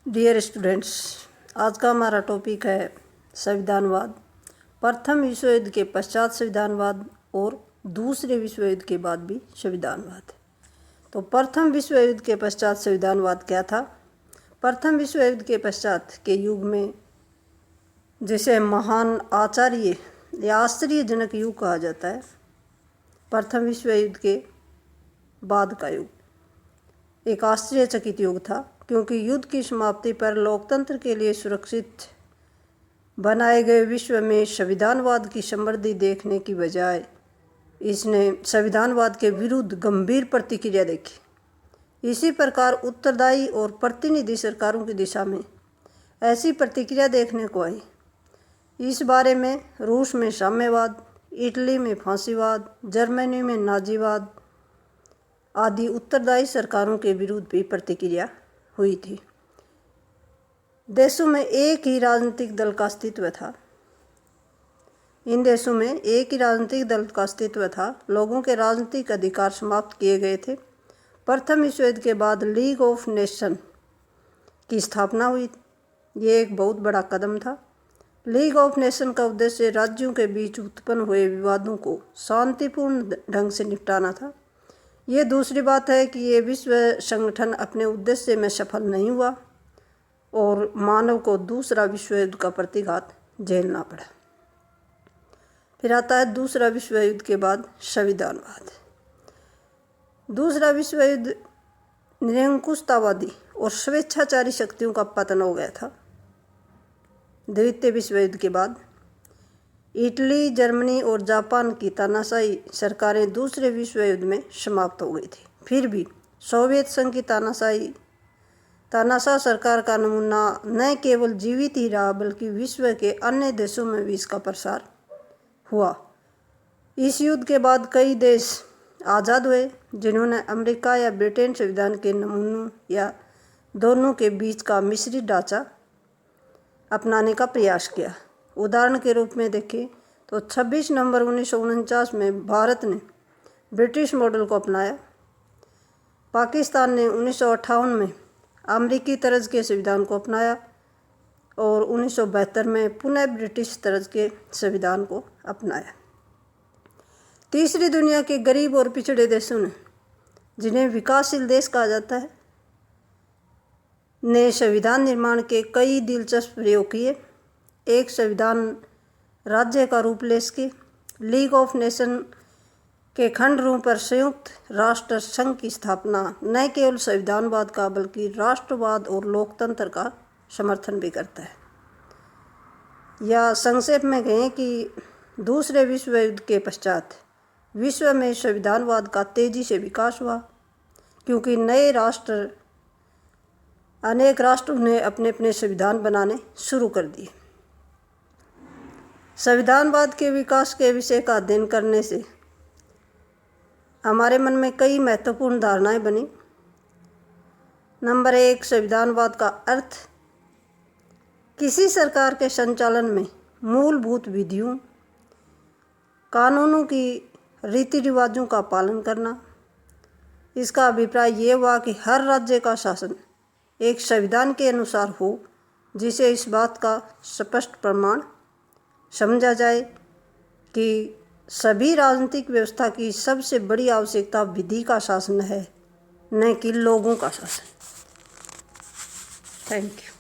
Dear students, आज का हमारा टॉपिक है संविधानवाद। प्रथम विश्व युद्ध के पश्चात संविधानवाद और दूसरे विश्व युद्ध के बाद भी संविधानवाद। तो प्रथम विश्व युद्ध के पश्चात संविधानवाद क्या था? प्रथम विश्व युद्ध के पश्चात के युग में, जिसे महान आचार्य या आश्चर्यजनक युग कहा जाता है, प्रथम विश्व युद्ध के बाद का युग एक आश्चर्यचकित युग था, क्योंकि युद्ध की समाप्ति पर लोकतंत्र के लिए सुरक्षित बनाए गए विश्व में संविधानवाद की समृद्धि देखने की बजाय इसने संविधानवाद के विरुद्ध गंभीर प्रतिक्रिया देखी। इसी प्रकार उत्तरदायी और प्रतिनिधि सरकारों की दिशा में ऐसी प्रतिक्रिया देखने को आई। इस बारे में रूस में साम्यवाद, इटली में फांसीवाद, जर्मनी में नाजीवाद आदि उत्तरदायी सरकारों के विरुद्ध भी प्रतिक्रिया हुई थी। देशों में एक ही राजनीतिक दल का अस्तित्व था। इन देशों में एक ही राजनीतिक दल का अस्तित्व था। लोगों के राजनीतिक अधिकार समाप्त किए गए थे। प्रथम विश्व युद्ध के बाद लीग ऑफ नेशन की स्थापना हुई। ये एक बहुत बड़ा कदम था। लीग ऑफ नेशन का उद्देश्य राज्यों के बीच उत्पन्न हुए विवादों को शांतिपूर्ण ढंग से निपटाना था। ये दूसरी बात है कि ये विश्व संगठन अपने उद्देश्य में सफल नहीं हुआ और मानव को दूसरा विश्व युद्ध का प्रतिघात झेलना पड़ा। फिर आता है दूसरा विश्व युद्ध के बाद संविधानवाद। दूसरा विश्व युद्ध निरंकुशतावादी और स्वेच्छाचारी शक्तियों का पतन हो गया था। द्वितीय विश्व युद्ध के बाद इटली, जर्मनी और जापान की तानाशाही सरकारें दूसरे विश्व युद्ध में समाप्त हो गई थी। फिर भी सोवियत संघ की तानाशाह सरकार का नमूना न केवल जीवित ही रहा, बल्कि विश्व के अन्य देशों में भी इसका प्रसार हुआ। इस युद्ध के बाद कई देश आज़ाद हुए, जिन्होंने अमेरिका या ब्रिटेन संविधान के नमूनों या दोनों के बीच का मिश्रित ढांचा अपनाने का प्रयास किया। उदाहरण के रूप में देखें तो 26 नवंबर 1949 में भारत ने ब्रिटिश मॉडल को अपनाया। पाकिस्तान ने 1958 में अमेरिकी तर्ज के संविधान को अपनाया और 1972 में पुनः ब्रिटिश तर्ज के संविधान को अपनाया। तीसरी दुनिया के गरीब और पिछड़े देशों ने, जिन्हें विकासशील देश कहा जाता है, ने संविधान निर्माण के कई दिलचस्प प्रयोग किए। एक संविधान राज्य का रूप ले सके। लीग ऑफ नेशन के खंड रूप पर संयुक्त राष्ट्र संघ की स्थापना न केवल संविधानवाद का बल्कि राष्ट्रवाद और लोकतंत्र का समर्थन भी करता है। या संक्षेप में कहें कि दूसरे विश्व युद्ध के पश्चात विश्व में संविधानवाद का तेजी से विकास हुआ, क्योंकि अनेक राष्ट्रों ने अपने अपने संविधान बनाने शुरू कर दिए। संविधानवाद के विकास के विषय का अध्ययन करने से हमारे मन में कई महत्वपूर्ण धारणाएं बनी। नंबर 1, संविधानवाद का अर्थ किसी सरकार के संचालन में मूलभूत विधियों, कानूनों की रीति रिवाजों का पालन करना। इसका अभिप्राय ये हुआ कि हर राज्य का शासन एक संविधान के अनुसार हो, जिसे इस बात का स्पष्ट प्रमाण समझा जाए कि सभी राजनीतिक व्यवस्था की सबसे बड़ी आवश्यकता विधि का शासन है, न कि लोगों का शासन। Thank you.